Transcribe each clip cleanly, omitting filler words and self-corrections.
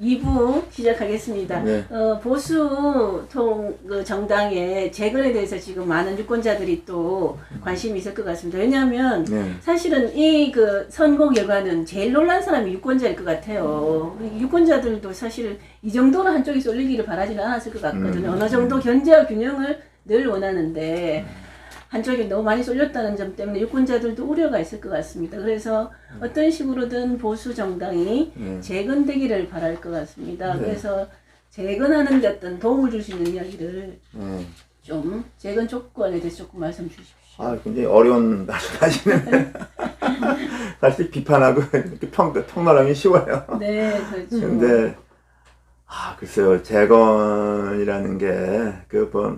2부 시작하겠습니다. 네. 보수 정당의 재건에 대해서 지금 많은 유권자들이 또 관심이 있을 것 같습니다. 왜냐하면 네. 사실은 이 선거 결과는 제일 놀란 사람이 유권자일 것 같아요. 유권자들도 사실 이 정도로 한쪽이 쏠리기를 바라지는 않았을 것 같거든요. 어느 정도 견제와 균형을 늘 원하는데 한쪽이 너무 많이 쏠렸다는 점 때문에 유권자들도 우려가 있을 것 같습니다. 그래서 어떤 식으로든 보수 정당이 재건되기를 바랄 것 같습니다. 그래서 재건하는 데 어떤 도움을 줄 수 있는 이야기를 좀 재건 조건에 대해서 조금 말씀 주십시오. 아, 굉장히 어려운 말씀하시네. 사실 비판하고 평론하기 쉬워요. 네, 그렇죠. 근데 글쎄요, 재건이라는 게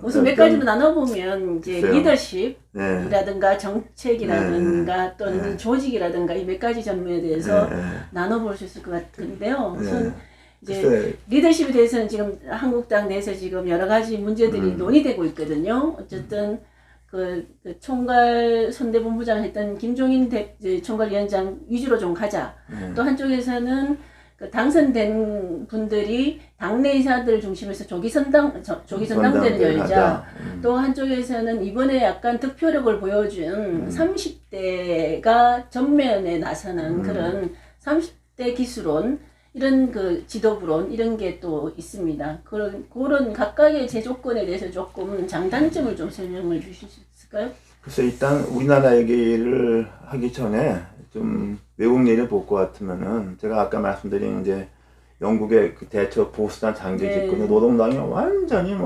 우선 몇 가지로 나눠보면 이제 글쎄요. 리더십이라든가 정책이라든가 또는 네. 조직이라든가 이 몇 가지 전면에 대해서 나눠볼 수 있을 것 같은데요. 우선 이제 글쎄. 리더십에 대해서는 지금 한국당 내에서 지금 여러 가지 문제들이 논의되고 있거든요. 어쨌든 그 총괄 선대본부장 했던 김종인 총괄위원장 위주로 좀 가자. 또 한쪽에서는 당선된 분들이 당내 인사들을 중심으로 해서 조기 선당대를 열자. 또 한쪽에서는 이번에 약간 득표력을 보여준 30대가 전면에 나서는 그런 30대 기수론, 이런 지도부론, 이런 게 또 있습니다. 그런 각각의 제조건에 대해서 조금 장단점을 좀 설명을 주실 수 있을까요? 글쎄, 일단 우리나라 얘기를 하기 전에 좀 외국 얘기를 볼 것 같으면은, 제가 아까 말씀드린 이제 영국의 그 대처 보수당 장기 집권의 노동당이 완전히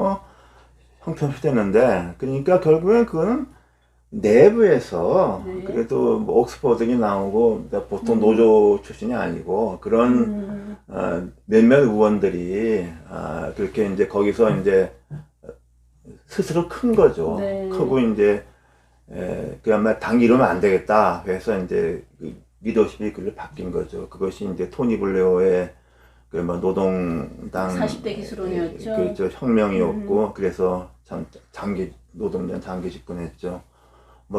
형편없이 되는데, 그러니까 결국엔 그거는 내부에서 그래도 옥스퍼드이 나오고 보통 노조 출신이 아니고 그런 몇몇 의원들이 그렇게 이제 거기서 이제 스스로 큰 거죠. 크고 이제 그야말로 당 이러면 안 되겠다 해서 이제 리더십이 그걸로 바뀐 거죠. 그것이 이제 토니 블레어의 노동당 40대 기수론이었죠. 그렇죠. 혁명이었고 그래서 노동당 장기 집권했죠.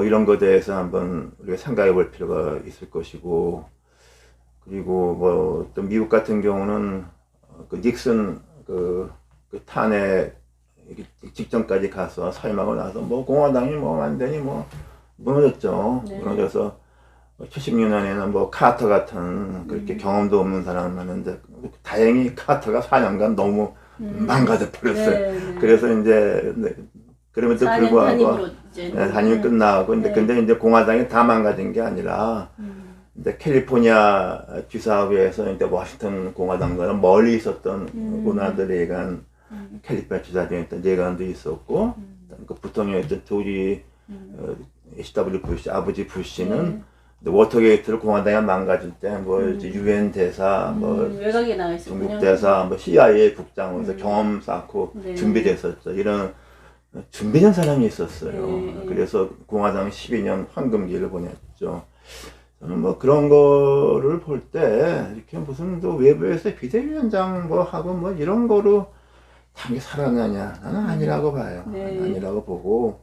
이런 것에 대해서 한번 우리가 생각해 볼 필요가 있을 것이고, 그리고 또 미국 같은 경우는 닉슨 탄핵 직전까지 가서 사임하고 나서 공화당이 완전히 무너졌죠. 무너져서 76년에는 카터 같은 그렇게 경험도 없는 사람이었는데 다행히 카터가 4년간 너무 망가져 버렸어요. 그래서 이제 그럼에도 불구하고 단임이 끝나고 근데 이제 공화당이 다 망가진 게 아니라 이제 캘리포니아 주사위에서 이제 워싱턴 공화당과는 멀리 있었던 로널드 레이간 캘리포니아 주사위였던 레이간도 있었고 그 부통령이었던 조지 H.W. 부시 아버지 부시는 워터게이트를 공화당이 망가질 때 유엔 대사 외곽에 나와 있었군요. 중국 대사 CIA 국장으로서 경험 쌓고 준비됐었죠. 이런 준비된 사람이 있었어요. 그래서 공화당 12년 황금기를 보냈죠. 저는 그런 거를 볼 때 이렇게 무슨 외부에서 비대위원장 하고 이런 거로 당이 살아나냐, 나는 아니라고 봐요. 아니라고 보고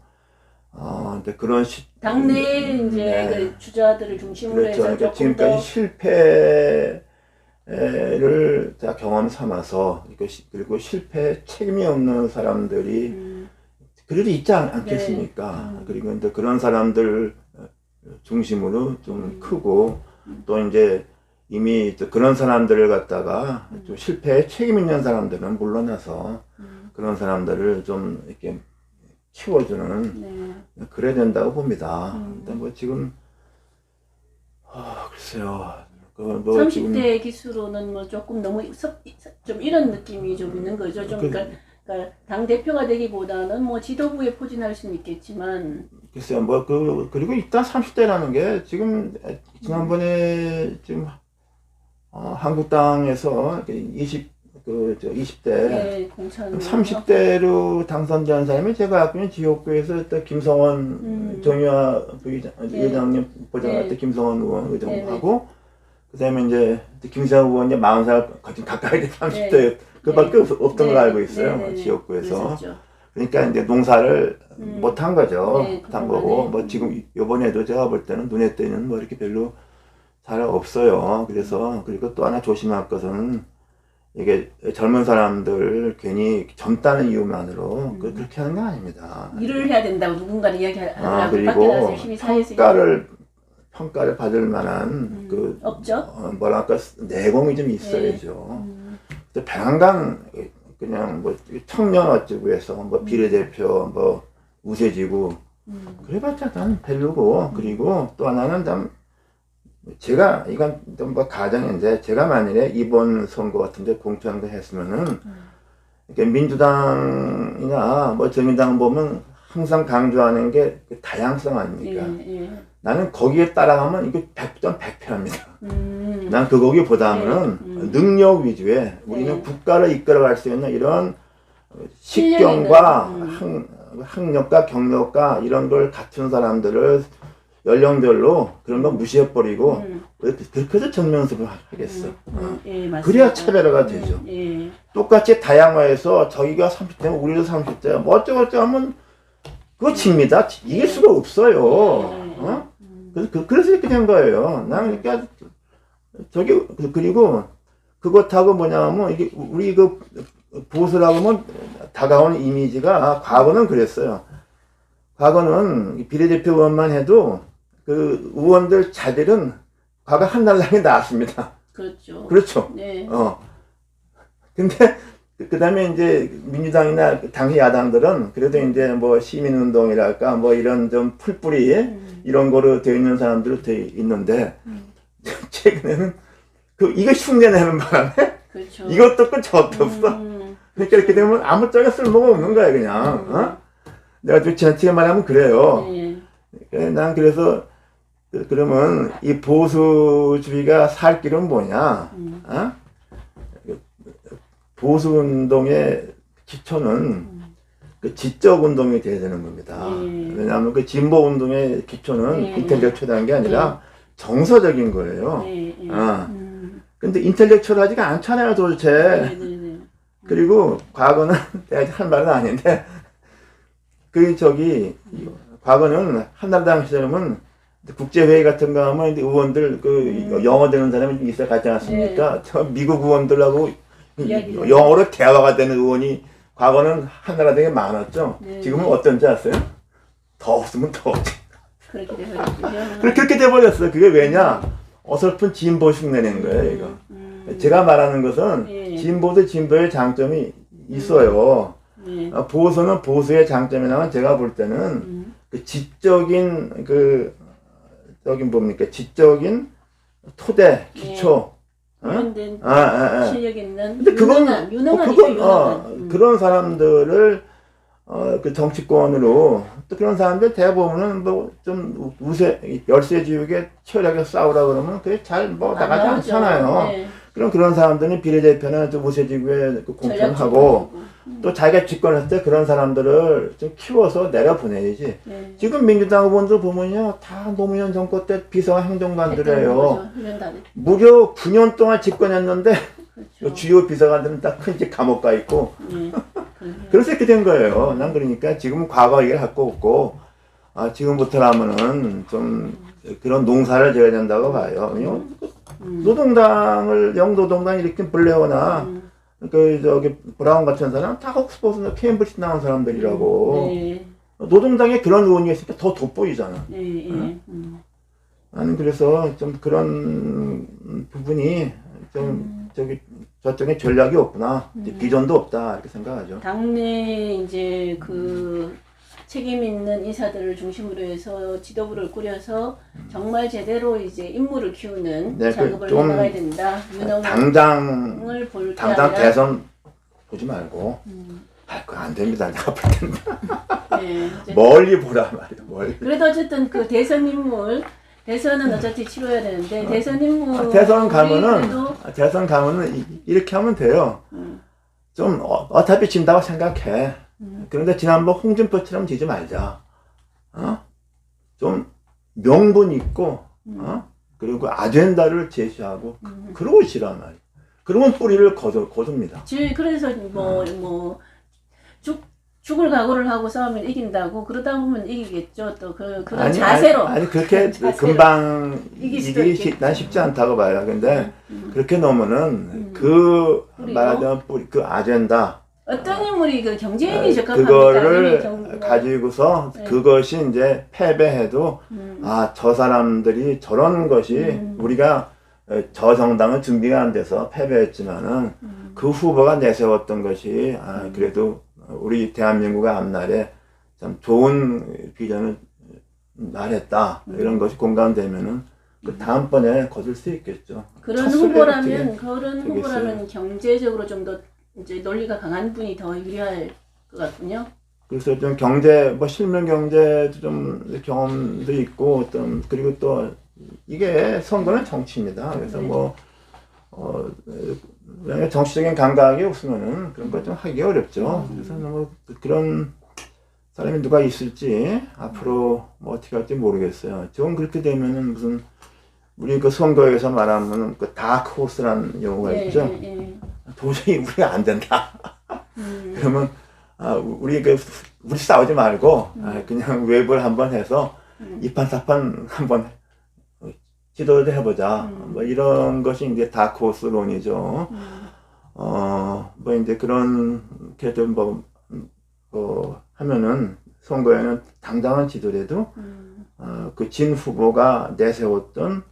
근데 그런 당내 이제 주자들을 중심으로 그렇죠. 해서 그러니까 지금까지 실패를 다 경험 삼아서 그리고 실패에 책임이 없는 사람들이 그래도 있지 않겠습니까? 그리고 이제 그런 사람들 중심으로 좀 크고 또 이제 이미 그런 사람들을 갖다가 좀 실패에 책임 있는 사람들은 물러나서 그런 사람들을 좀 이렇게 키워주는 그래야 된다고 봅니다. 근데 지금 글쎄요. 30대 기수로는 조금 너무 좀 이런 느낌이 좀 있는 거죠. 좀 그러니까 당 대표가 되기보다는 지도부에 포진할 수는 있겠지만. 글쎄요. 그리고 일단 30대라는 게 지금 지난번에 지금 한국당에서 20대 30대로 당선된 사람이 제가 알고 있는 지역구에서 또 김성원 정의화 부의장님 보장할 때 김성원 의원 의장하고 그다음에 이제 김세환 의원이 40살 가까이 된 30대 그밖에 없던 걸 알고 있어요. 지역구에서. 그러니까 이제 농사를 못한 거죠. 못한 거고 지금 요번에도 제가 볼 때는 눈에 띄는 이렇게 별로 잘 없어요. 그래서 그리고 또 하나 조심할 것은 이게 젊은 사람들 괜히 젊다는 이유만으로 그렇게 하는 거 아닙니다. 일을 해야 된다고 누군가는 이야기하더라고요. 밖에 그리고 나가서 열심히 사회에서 평가를 받을 만한 없죠. 뭐랄까 내공이 좀 있어야죠. 또 배양간 그냥 뭐 청년 어쩌고 해서 뭐 비례대표 뭐 우세지구 그래봤자 난 별로고. 그리고 또 하나는 참 제가 이건 좀 뭐 가정인데 제가 만일에 이번 선거 같은데 공천을 했으면은 이렇게 민주당이나 뭐 정의당 보면 항상 강조하는 게 다양성 아닙니까? 나는 거기에 따라가면 이게 100점 100패입니다. 난 거기보다는 능력 위주의 우리는 국가를 이끌어갈 수 있는 이런 식견과 학력과 경력과 이런 걸 갖춘 사람들을 연령별로 그런 거 무시해버리고 그렇게 해서 전면습을 하겠어. 그래야 차별화가 되죠. 똑같이 다양화해서 저기가 30대면 우리도 30대야 뭐 어쩌고저쩌고 하면 그거 집니다. 이길 수가 없어요. 어? 그래서 이렇게 된 거예요. 나는 그러니까 저기 그리고 그것하고 뭐냐면 이게 우리 그 보수라고 하면 다가오는 이미지가 과거는 그랬어요. 과거는 비례대표 의원만 해도 그 의원들 자들은 과거 한달랑이 나왔습니다. 그렇죠. 그렇죠. 네. 근데 그 다음에 이제 민주당이나 당시 야당들은 그래도 이제 뭐 시민운동이랄까 뭐 이런 좀 풀뿌리 이런 거로 되어 있는 사람들로 되어 있는데 최근에는 이거 흉내내는 바람에 그렇죠. 이것도 끝 저것도 없어. 그러니까 이렇게 되면 아무짝에 쓸모가 없는 거야 그냥. 내가 좀 지나치게 말하면 그래요. 난 그래서 그러면 이 보수주의가 살 길은 뭐냐? 보수운동의 기초는 그 지적 운동이 돼야 되는 겁니다. 왜냐하면 그 진보운동의 기초는 인텔렉츄얼한 게 아니라 정서적인 거예요. 근데 인텔렉츄얼하지가 않잖아요 도대체. 그리고 과거는 내가 한 말은 아닌데 과거는 한나라당 시절이면 국제회의 같은 거 하면 의원들 영어 되는 사람이 좀 있어 갔지 않습니까? 저 미국 의원들하고 영어로 대화가 되는 의원이 과거는 한나라당에 많았죠. 지금은 어떤지 아세요? 더 없으면 더 없지. 그렇게 돼버렸어요. 그게 왜냐? 어설픈 진보 흉내낸 거예요, 이거. 제가 말하는 것은 진보도 진보의 장점이 있어요. 보수는 보수의 장점이라면 제가 볼 때는 그 지적인 저기 뭡니까? 지적인 토대, 기초. 실력 있는 근데 유능한 그런 사람들을 그 정치권으로 또 그런 사람들 대부분은 뭐 좀 열세지우개 치열하게 싸우라 그러면 그게 잘 뭐 나가지 않잖아요. 그런 사람들은 비례대표나 좀 우세지구에 공천하고 또 자기가 집권했을 때 그런 사람들을 좀 키워서 내려보내야지. 지금 민주당 의원들 보면요 다 노무현 정권 때 비서관 행정관들이에요. 무려 9년 동안 집권했는데 그렇죠. 주요 비서관들은 다 큰 집 감옥 가 있고 그래서 이렇게 된 거예요. 난 그러니까 지금 과거 얘기를 할 거 없고 지금부터라면은 좀 그런 농사를 지어야 된다고 봐요. 영노동당 이렇게 블레어나 저기 브라운 같은 사람 다 옥스퍼드나 케임브리지 나온 사람들이라고. 노동당에 그런 의원이 있으니까 더 돋보이잖아. 나는 그래서 좀 그런 부분이 좀 저쪽에 전략이 없구나, 비전도 없다 이렇게 생각하죠. 당내 이제 책임 있는 인사들을 중심으로 해서 지도부를 꾸려서 정말 제대로 이제 인물을 키우는 작업을 해나가야 된다. 당장 대선 보지 말고. 그거 안 됩니다. 내가 볼 때는. 멀리 보라 말이야. 멀리. 그래도 어쨌든 그 대선 인물. 대선은 어차피 치러야 되는데 대선 인물. 대선 가면은 이렇게 하면 돼요. 좀 어차피 진다고 생각해. 그런데 지난번 홍준표처럼 지지 말자. 좀 명분 있고, 그리고 아젠다를 제시하고, 그러고 지란 말이야. 그러면 뿌리를 거둡니다. 그래서 죽을 각오를 하고 싸우면 이긴다고 그러다 보면 이기겠죠. 또 그런 아니, 자세로. 아니 그렇게 자세로 금방 이길 수도 이기 있겠죠. 난 쉽지 않다고 봐요. 근데 그렇게 놓으면은 뿌리도? 말하자면 뿌리, 그 아젠다 어떤 인물이 그 경제인이 적합합니까? 그거를 아니면 가지고서 네. 그것이 이제 패배해도 아, 저 사람들이 저런 것이 우리가 저 정당은 준비가 안 돼서 패배했지만은 그 후보가 내세웠던 것이 아, 그래도 우리 대한민국의 앞날에 참 좋은 비전을 말했다 이런 것이 공감되면은 그 다음번에 거둘 수 있겠죠. 그런 첫 술래를 후보라면 되겠어요. 경제적으로 좀 더 이제 논리가 강한 분이 더 유리할 것 같군요. 그래서 좀 경제, 뭐 실물 경제도 좀 경험도 있고, 어떤, 그리고 또 이게 선거는 정치입니다. 그래서 네. 뭐, 왜냐면 정치적인 감각이 없으면은 그런 거 좀 하기 어렵죠. 그래서 뭐 그런 사람이 누가 있을지 앞으로 뭐 어떻게 할지 모르겠어요. 좀 그렇게 되면은 무슨 우리 그 선거에서 말하면 그 다크 호스라는 용어가 있죠. 예. 도저히 우리가 안 된다. 그러면 아, 우리 싸우지 말고 그냥 외부를 한번 해서 이판사판 한번 지도를 해보자. 뭐 이런 것이 이제 다크호스론이죠. 뭐 이제 그렇게 좀 하면은 선거에는 당당한 지도라도 그 진 후보가 내세웠던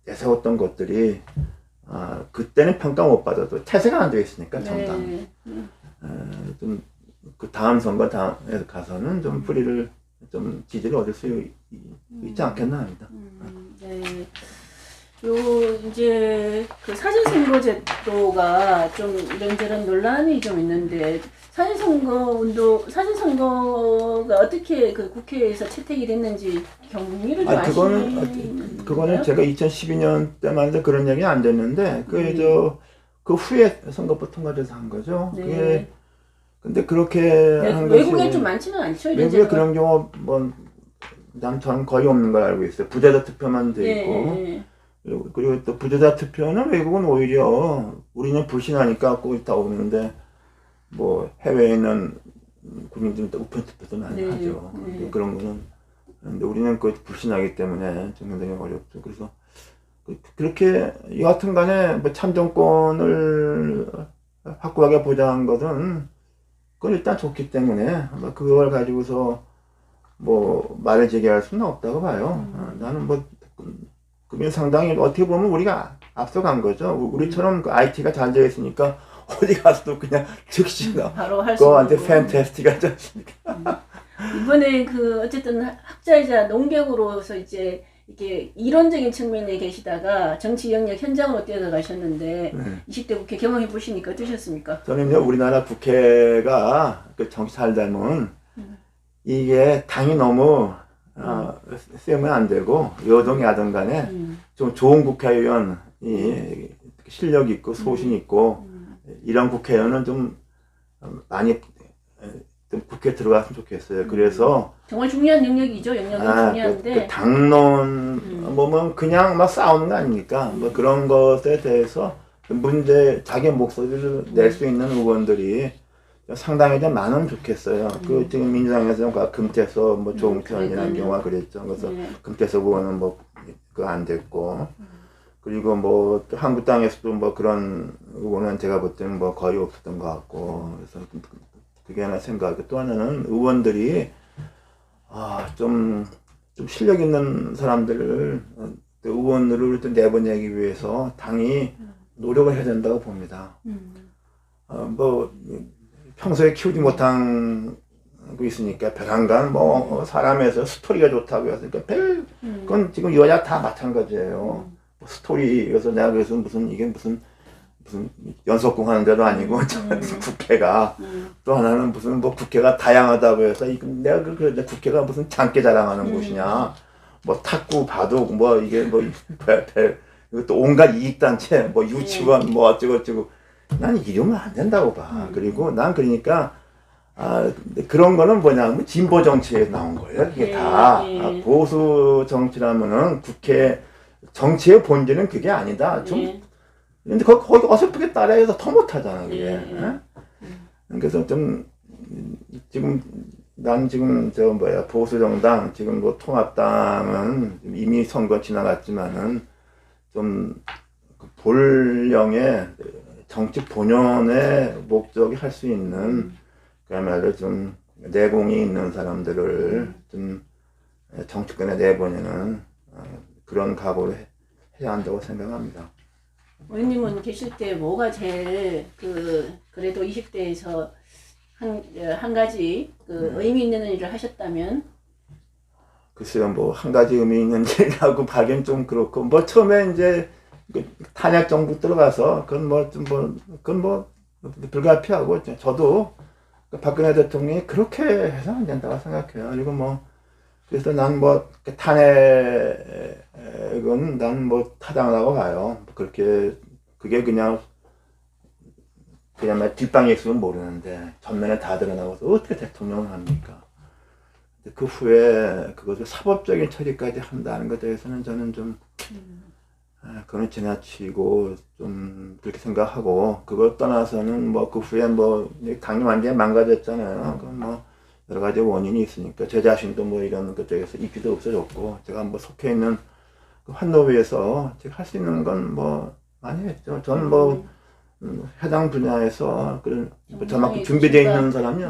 내세웠던 것들이 그때는 평가 못 받아도 태세가 안 되어 있으니까 정당. 네. 좀 그 다음 선거 다음에 가서는 좀 뿌리를 좀 지지를 얻을 수 있지 않겠나 합니다. 네. 요 이제 그 사전선거제도가 좀 이런저런 논란이 좀 있는데 사전선거가 어떻게 그 국회에서 채택이 됐는지 경위를 좀 그거는 제가 2012년 때만 해도 그런 얘기 안 됐는데 그 후에 선거법 통과돼서 한 거죠. 네. 그게 근데 그렇게 한 것이 외국에 좀 많지는 않죠. 이런 외국에 제도가. 그런 경우 저는 거의 없는 걸 알고 있어요. 부재자 투표만 돼 있고. 예. 그리고 또 부재자 투표는 외국은 오히려 우리는 불신하니까 꼭 다 오는데 뭐 해외에 있는 국민들은 또 우편 투표도 많이 하죠. 그런 거는 근데 우리는 그 불신하기 때문에 좀 굉장히 어렵죠. 그래서 그렇게 여하튼 간에 뭐 참정권을 확고하게 보장한 것은 그건 일단 좋기 때문에 그걸 가지고서 뭐 말을 제기할 수는 없다고 봐요. 나는 뭐 그게 상당히 어떻게 보면 우리가 앞서간 거죠. 우리처럼 그 IT가 잘 되어 있으니까 어디 가서도 그냥 즉시 바로 할 수 그거한테 있고. 팬테스틱 하지 않습니까? 이번에 그 어쨌든 학자이자 농객으로서 이제 이렇게 이론적인 측면에 계시다가 정치 영역 현장으로 뛰어가셨는데 20대 국회 경험해 보시니까 어떠셨습니까? 저는요 우리나라 국회가 그 정치 잘 되면 이게 당이 너무 세면 안 되고 여동 야동 간에 좀 좋은 국회의원이 실력 있고 소신 있고 이런 국회의원은 좀 많이 좀 국회에 들어갔으면 좋겠어요. 그래서 정말 중요한 영역이죠. 영역은 중요한데 그 당론 보면 그냥 막 싸우는 거 아닙니까? 뭐 그런 것에 대해서 자기 목소리를 낼 수 있는 의원들이 상당히 좀 많으면 좋겠어요. 그 지금 민주당에서는 금태섭 뭐 조응천이라는 경우가 그랬죠. 그래서 금태섭 의원은 뭐 그거 안 됐고 그리고 뭐 또 한국당에서도 뭐 그런 의원은 제가 볼 때는 뭐 거의 없었던 것 같고 그래서 그게 하나 생각하고 또 하나는 의원들이 좀 실력 있는 사람들을 의원으로 내보내기 위해서 당이 노력을 해야 된다고 봅니다. 뭐 평소에 키우지 못한 거 있으니까 벼랑간 뭐 사람에서 스토리가 좋다고 했으니까 그건 지금 여야 다 마찬가지예요. 스토리여서 내가 그래서 이게 무슨 연속공 하는 데도 아니고 국회가 또 하나는 무슨 뭐 국회가 다양하다고 해서 내가 그래 국회가 무슨 장기 자랑하는 곳이냐 뭐 탁구 바둑 뭐 이게 뭐 이것도 온갖 이익단체 뭐 유치원 뭐 어쩌고저쩌고 난 이러면 안 된다고 봐. 그리고 난 그러니까 그런 거는 뭐냐면 진보 정치에 나온 거예요. 이게 다 보수 정치라면은 국회 정치의 본질은 그게 아니다. 좀 근데 거기 어설프게 따라해서 더 못하잖아, 그게. 그래서 좀 지금 난 지금 저 뭐야 보수 정당 지금 뭐 통합당은 이미 선거 지나갔지만은 좀 본령의 정치 본연의 목적이 할 수 있는 그야말로 좀 내공이 있는 사람들을 좀 정치권에 내보내는 그런 각오를 해야 한다고 생각합니다. 의원님은 계실 때 뭐가 제일 그래도 20대에서 한 가지 의미 있는 일을 하셨다면? 글쎄요, 뭐 한 가지 의미 있는 일이라고 하기엔 좀 그렇고 뭐 처음에 이제 탄핵 정부 들어가서 그건 뭐 불가피하고 저도 박근혜 대통령이 그렇게 해서 안 된다고 생각해요. 그리고 뭐 그래서 난 뭐 탄핵은 난 뭐 타당하다고 봐요. 그렇게 그게 그냥 뒷방에 있으면 모르는데 전면에 다 드러나고서 어떻게 대통령을 합니까? 그 후에 그것을 사법적인 처리까지 한다는 것에 대해서는 저는 좀 그건 지나치고 좀 그렇게 생각하고 그걸 떠나서는 뭐 그 후에 뭐 당이 완전히 망가졌잖아요. 그건 뭐 여러 가지 원인이 있으니까 제 자신도 뭐 이런 것들에서 입지도 없어졌고 제가 뭐 속해 있는 그 환노위에서 제가 할 수 있는 건 뭐 많이 했죠. 저는 뭐 해당 분야에서 저만큼 준비되어 있는 사람이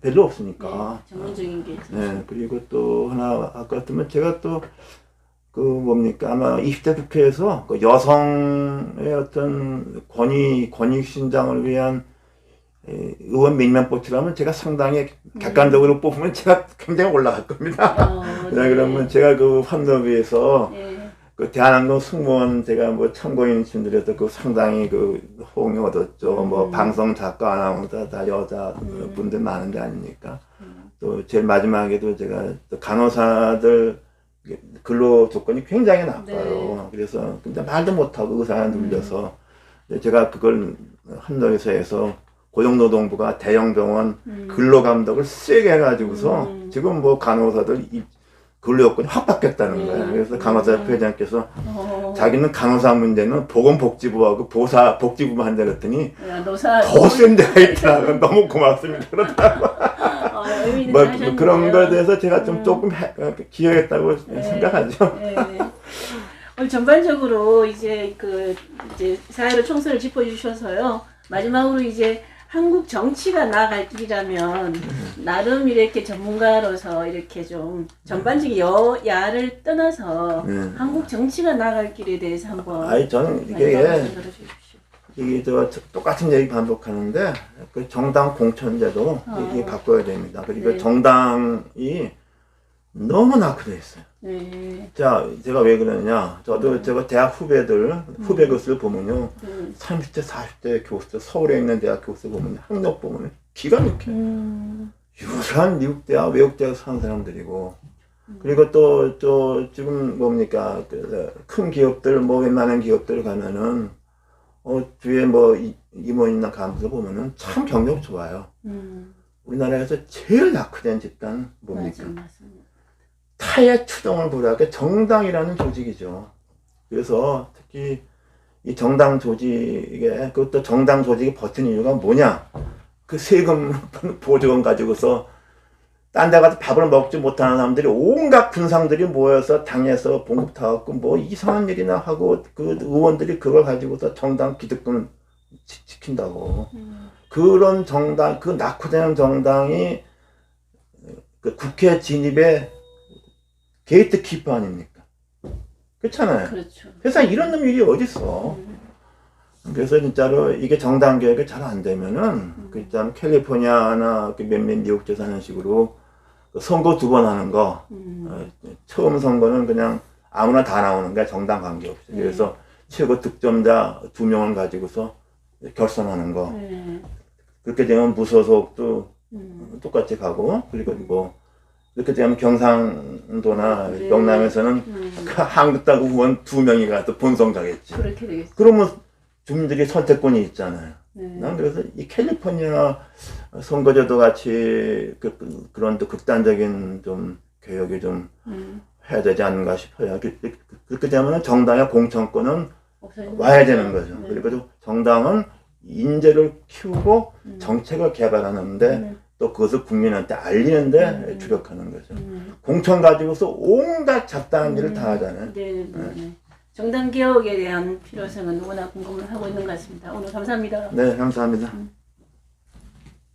별로 없으니까. 네, 전문적인 게 있어요. 네, 그리고 또 하나 아까 같으면 제가 또 그 뭡니까 아마 20대 국회에서 그 여성의 어떤 권익 신장을 위한 의원 몇 명 뽑히라면 제가 상당히 객관적으로 뽑으면 제가 굉장히 올라갈 겁니다. 네. 그러면 제가 그 환노위에서 네. 그 대한항공 승무원 제가 뭐 참고인 분들에서 그 상당히 그 호응이 얻었죠. 뭐 방송 작가 아나운서 다 여자 분들 많은 데 아닙니까? 또 제일 마지막에도 제가 또 간호사들 근로 조건이 굉장히 나빠요. 네. 그래서 근데 말도 못하고 의사가 눌려서 제가 그걸 한노회사에서 고용노동부가 대형 병원 근로감독을 세게 해가지고서 지금 뭐 간호사들 근로 요건이 확 바뀌었다는 거예요. 그래서 간호사 회장께서 자기는 간호사 문제는 보건복지부하고 복지부만 한다 그랬더니 더 센 데가 있더라고요. 너무 고맙습니다. 그렇다고. 뭐 그런 거에 대해서 제가 좀 조금 기여했다고 생각하죠. 전반적으로 이제 이제 사회로 총선을 짚어주셔서요. 마지막으로 이제 한국 정치가 나아갈 길이라면 나름 이렇게 전문가로서 이렇게 좀 전반적인 여야를 떠나서 한국 정치가 나아갈 길에 대해서 한번 저는 이게 똑같은 얘기 반복하는데 그 정당 공천제도 이게 바꿔야 됩니다. 그리고 정당이 너무 낙후돼 있어요. 자, 제가 왜 그러냐? 제가 대학 후배 교수를 보면요. 30대, 40대 교수들, 서울에 있는 대학 교수들 보면 학력 보면 기가 막혀요. 유사한 미국 대학, 외국 대학 사는 사람들이고. 그리고 또 지금 뭡니까? 큰 기업들, 뭐 웬만한 기업들 가면은 뒤에 뭐 임원이나 간부들 보면은 참 경력 좋아요. 우리나라에서 제일 낙후된 집단 뭡니까? 맞습니다. 타의 추동을 불하게 정당이라는 조직이죠. 그래서 특히 이 정당 조직에 그것도 정당 조직이 버티는 이유가 뭐냐? 그 세금 보조금 가지고서 딴 데 가서 밥을 먹지 못하는 사람들이 온갖 군상들이 모여서 당에서 봉급 타갖고 뭐 이상한 일이나 하고 그 의원들이 그걸 가지고서 정당 기득권 지킨다고. 그런 정당, 그 낙후되는 정당이 그 국회 진입에 게이트키퍼 아닙니까? 그렇잖아요. 그렇죠. 세상에 이런 일이 어딨어. 그래서 진짜로 이게 정당 개혁이 잘 안 되면은 그 캘리포니아나 몇몇 미국제 사는 식으로 선거 2번 하는 거 처음 선거는 그냥 아무나 다 나오는 게 정당 관계없이 그래서 최고 득점자 2명을 가지고서 결선하는 거 그렇게 되면 무소속도 똑같이 가고 그리고 뭐 이렇게 되면 경상도나 영남에서는 한국당 의원 2명이 가서 본선 가겠지. 그렇게 되겠죠. 그러면 주민들이 선택권이 있잖아요. 난 그래서 이 캘리포니아 선거제도 같이 그런 또 극단적인 좀 개혁이 좀 해야 되지 않는가 싶어요. 그렇게 되면 정당의 공천권은 와야 되는 거죠. 그리고 정당은 인재를 키우고 정책을 개발하는데 또 그것을 국민한테 알리는데 주력하는 거죠. 공천 가지고서 온갖 잡다한 일을 다 하잖아요. 네. 정당 개혁에 대한 필요성은 누구나 궁금을 하고 있는 것 같습니다. 오늘 감사합니다. 네, 감사합니다.